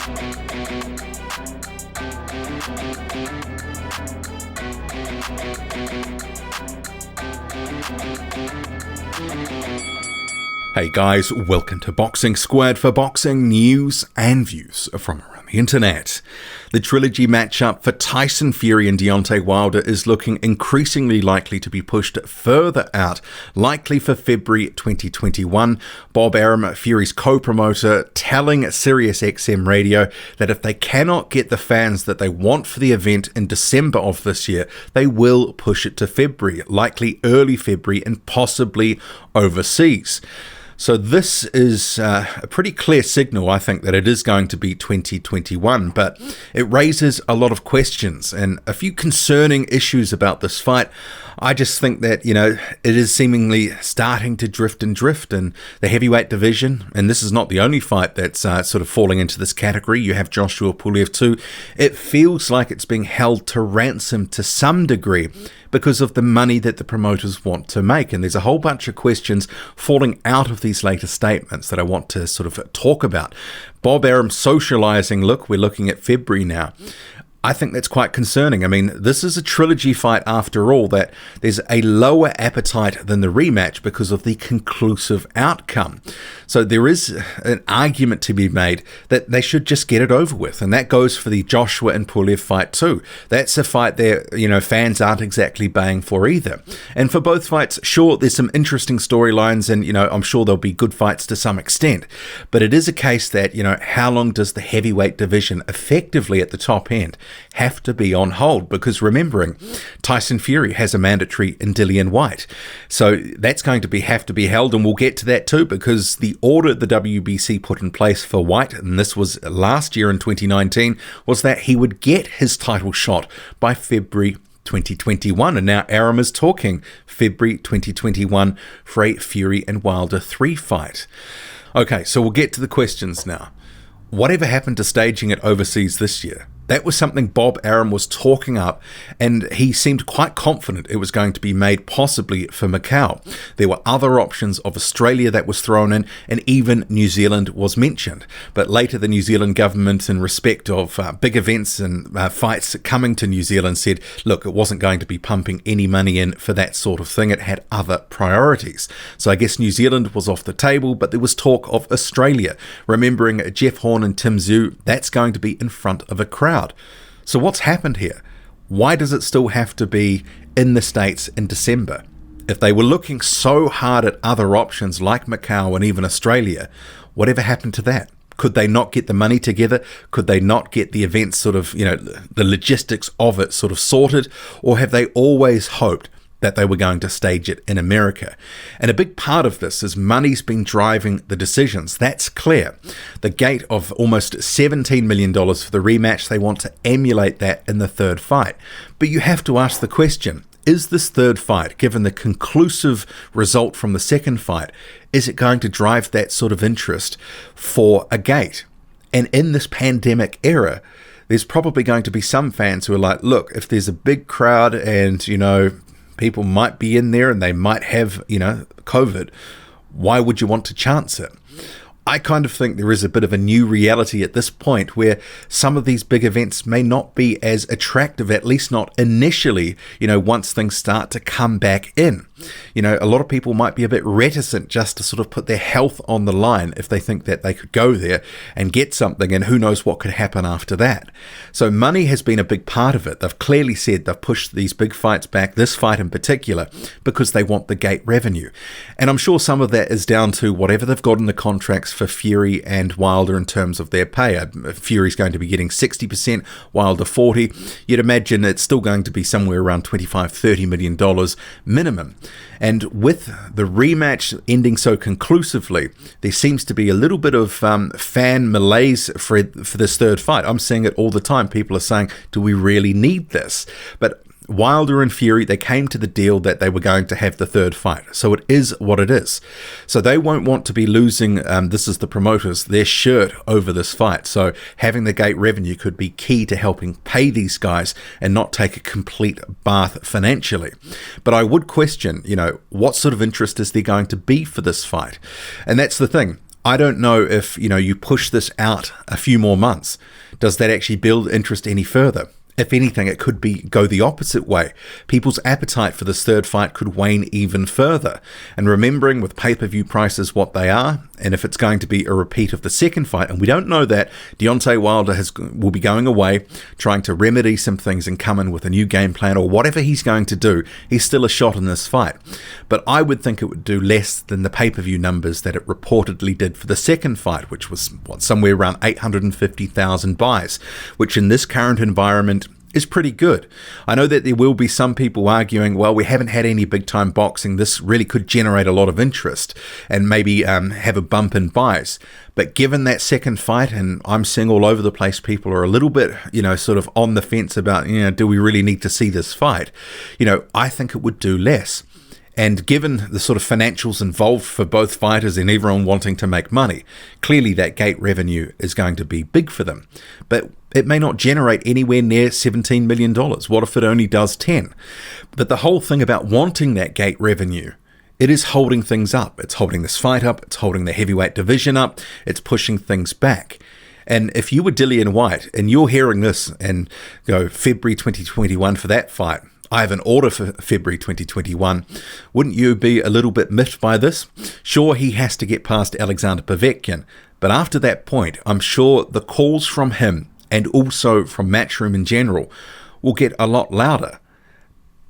Hey guys, welcome to Boxing Squared for boxing news and views from around the internet. The Trilogy matchup for Tyson Fury and Deontay Wilder is looking increasingly likely to be pushed further out, likely for February 2021. Bob Arum, Fury's co-promoter, telling SiriusXM Radio that if they cannot get the fans that they want for the event in December of this year, they will push it to February, likely early February and possibly overseas. So this is a pretty clear signal, I think, that it is going to be 2021, but it raises a lot of questions and a few concerning issues about this fight. I just think that, it is seemingly starting to drift in the heavyweight division, and this is not the only fight that's sort of falling into this category. You have Joshua Pulev too. It feels like it's being held to ransom to some degree because of the money that the promoters want to make. And there's a whole bunch of questions falling out of these later statements that I want to sort of talk about. Bob Arum socializing, look, we're looking at February now. I think that's quite concerning. I mean, this is a trilogy fight after all, that there's a lower appetite than the rematch because of the conclusive outcome. So there is an argument to be made that they should just get it over with. And that goes for the Joshua and Pulev fight too. That's a fight that, fans aren't exactly baying for either. And for both fights, sure, there's some interesting storylines and, I'm sure there'll be good fights to some extent. But it is a case that, how long does the heavyweight division effectively at the top end have to be on hold? Because remembering, Tyson Fury has a mandatory in Dillian White. So that's going to have to be held, and we'll get to that too, because the order the WBC put in place for White, and this was last year in 2019, was that he would get his title shot by February 2021, and now Arum is talking February 2021 for a Fury and Wilder 3 fight. Okay, so we'll get to the questions now. Whatever happened to staging it overseas this year? That was something Bob Arum was talking up, and he seemed quite confident it was going to be made possibly for Macau. There were other options of Australia that was thrown in, and even New Zealand was mentioned. But later the New Zealand government, in respect of big events and fights coming to New Zealand, said, look, it wasn't going to be pumping any money in for that sort of thing. It had other priorities. So I guess New Zealand was off the table, but there was talk of Australia. Remembering Jeff Horn and Tim Tszyu, that's going to be in front of a crowd. So what's happened here? Why does it still have to be in the States in December? If they were looking so hard at other options like Macau and even Australia, whatever happened to that? Could they not get the money together? Could they not get the event sort of, the logistics of it sort of sorted? Or have they always hoped that they were going to stage it in America? And a big part of this is money's been driving the decisions. That's clear. The gate of almost $17 million for the rematch, they want to emulate that in the third fight. But you have to ask the question, is this third fight, given the conclusive result from the second fight, is it going to drive that sort of interest for a gate? And in this pandemic era, there's probably going to be some fans who are like, look, if there's a big crowd and, people might be in there and they might have, COVID, why would you want to chance it? I kind of think there is a bit of a new reality at this point where some of these big events may not be as attractive, at least not initially, once things start to come back in. A lot of people might be a bit reticent just to sort of put their health on the line if they think that they could go there and get something, and who knows what could happen after that. So money has been a big part of it. They've clearly said they've pushed these big fights back, this fight in particular, because they want the gate revenue. And I'm sure some of that is down to whatever they've got in the contracts for Fury and Wilder in terms of their pay. Fury's going to be getting 60%, Wilder 40%. You'd imagine it's still going to be somewhere around $25-30 million minimum. And with the rematch ending so conclusively, there seems to be a little bit of fan malaise for this third fight. I'm seeing it all the time. People are saying, do we really need this? But Wilder and Fury, they came to the deal that they were going to have the third fight. So it is what it is. So they won't want to be losing, this is the promoters, their shirt over this fight. So having the gate revenue could be key to helping pay these guys and not take a complete bath financially. But I would question, what sort of interest is there going to be for this fight? And that's the thing. I don't know if, you push this out a few more months. Does that actually build interest any further? If anything, it could go the opposite way. People's appetite for this third fight could wane even further. And remembering with pay-per-view prices what they are, and if it's going to be a repeat of the second fight, and we don't know that, Deontay Wilder will be going away, trying to remedy some things and come in with a new game plan, or whatever he's going to do, he's still a shot in this fight. But I would think it would do less than the pay-per-view numbers that it reportedly did for the second fight, which was, somewhere around 850,000 buys, which in this current environment is pretty good. I know that there will be some people arguing, well, we haven't had any big-time boxing. This really could generate a lot of interest and maybe have a bump in buys. But given that second fight, and I'm seeing all over the place, people are a little bit, sort of on the fence about, do we really need to see this fight? I think it would do less. And given the sort of financials involved for both fighters and everyone wanting to make money, clearly that gate revenue is going to be big for them. But it may not generate anywhere near $17 million. What if it only does 10? But the whole thing about wanting that gate revenue, it is holding things up. It's holding this fight up. It's holding the heavyweight division up. It's pushing things back. And if you were Dillian Whyte and you're hearing this and go February 2021 for that fight, I have an order for February 2021. Wouldn't you be a little bit miffed by this? Sure, he has to get past Alexander Povetkin, but after that point, I'm sure the calls from him and also from Matchroom in general will get a lot louder.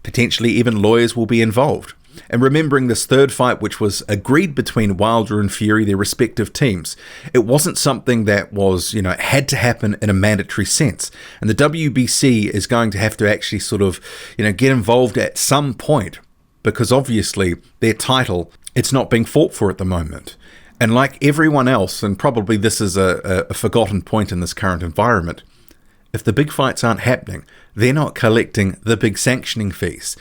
Potentially even lawyers will be involved. And remembering this third fight, which was agreed between Wilder and Fury, their respective teams, it wasn't something that was, had to happen in a mandatory sense. And the WBC is going to have to actually sort of, get involved at some point, because obviously their title, it's not being fought for at the moment. And like everyone else, and probably this is a forgotten point in this current environment, if the big fights aren't happening, they're not collecting the big sanctioning fees.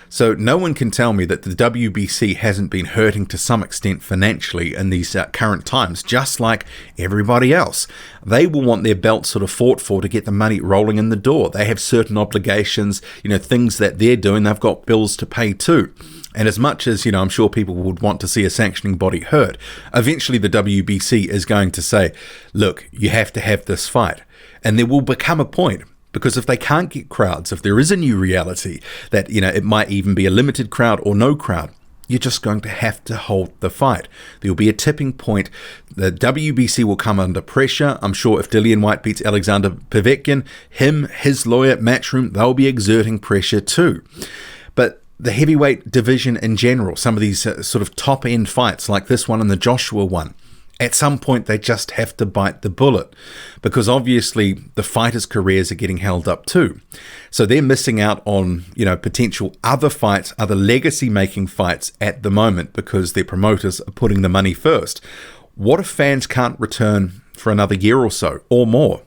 So no one can tell me that the WBC hasn't been hurting to some extent financially in these current times, just like everybody else. They will want their belt sort of fought for to get the money rolling in the door. They have certain obligations, things that they're doing. They've got bills to pay too. And as much as, I'm sure people would want to see a sanctioning body hurt, eventually the WBC is going to say, look, you have to have this fight. And there will become a point, because if they can't get crowds, if there is a new reality that, it might even be a limited crowd or no crowd, you're just going to have to hold the fight. There will be a tipping point. The WBC will come under pressure. I'm sure if Dillian Whyte beats Alexander Povetkin, his lawyer, Matchroom, they'll be exerting pressure too. But the heavyweight division in general, some of these sort of top-end fights like this one and the Joshua one, at some point they just have to bite the bullet, because obviously the fighters' careers are getting held up too. So they're missing out on, potential other fights, other legacy-making fights at the moment, because their promoters are putting the money first. What if fans can't return for another year or so or more?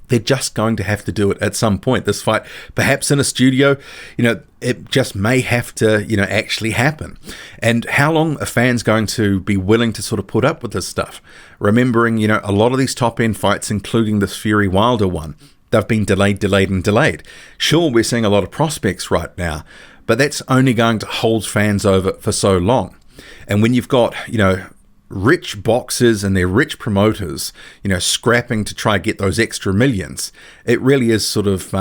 They're just going to have to do it at some point. This fight, perhaps in a studio, it just may have to, actually happen. And how long are fans going to be willing to sort of put up with this stuff? Remembering, a lot of these top-end fights, including this Fury Wilder one, they've been delayed. Sure, we're seeing a lot of prospects right now, but that's only going to hold fans over for so long. And when you've got, rich boxers and their rich promoters, scrapping to try get those extra millions, it really is sort of,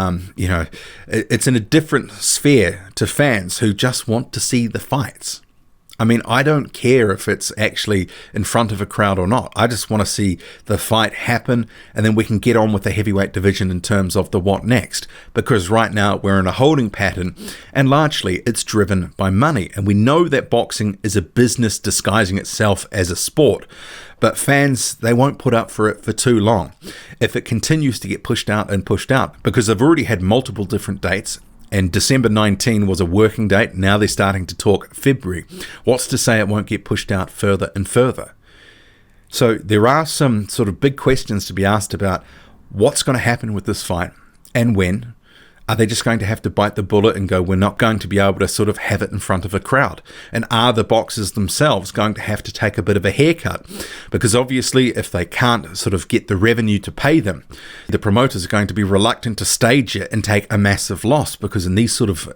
it's in a different sphere to fans who just want to see the fights. I mean, I don't care if it's actually in front of a crowd or not. I just want to see the fight happen, and then we can get on with the heavyweight division in terms of the what next. Because right now we're in a holding pattern, and largely it's driven by money. And we know that boxing is a business disguising itself as a sport. But fans, they won't put up for it for too long if it continues to get pushed out, because they've already had multiple different dates. And December 19 was a working date. Now they're starting to talk February. What's to say it won't get pushed out further and further? So there are some sort of big questions to be asked about what's going to happen with this fight and when. Are they just going to have to bite the bullet and go, we're not going to be able to sort of have it in front of a crowd? And are the boxers themselves going to have to take a bit of a haircut? Because obviously if they can't sort of get the revenue to pay them, the promoters are going to be reluctant to stage it and take a massive loss, because in these sort of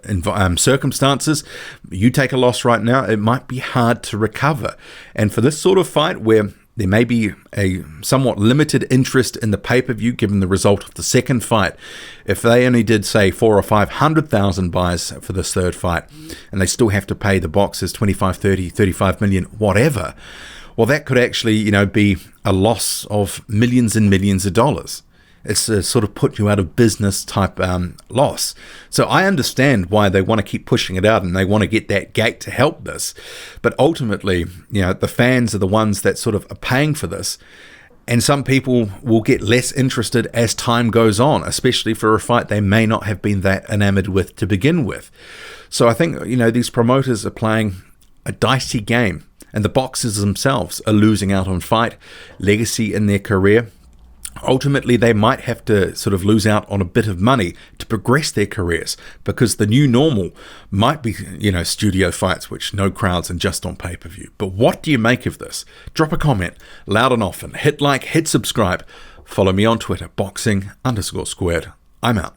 circumstances, you take a loss right now, it might be hard to recover. And for this sort of fight where there may be a somewhat limited interest in the pay-per-view given the result of the second fight. If they only did, say, 400,000 or 500,000 buys for this third fight, and they still have to pay the boxers 25, 30, 35 million, whatever, well, that could actually, be a loss of millions and millions of dollars. It's a sort of put you out of business type loss. So I understand why they want to keep pushing it out and they want to get that gate to help this. But ultimately, the fans are the ones that sort of are paying for this. And some people will get less interested as time goes on, especially for a fight they may not have been that enamored with to begin with. So I think, these promoters are playing a dicey game, and the boxers themselves are losing out on fight, legacy in their career. Ultimately, they might have to sort of lose out on a bit of money to progress their careers, because the new normal might be, studio fights, which no crowds and just on pay-per-view. But what do you make of this? Drop a comment, loud and often. Hit like, hit subscribe. Follow me on Twitter, boxing_squared. I'm out.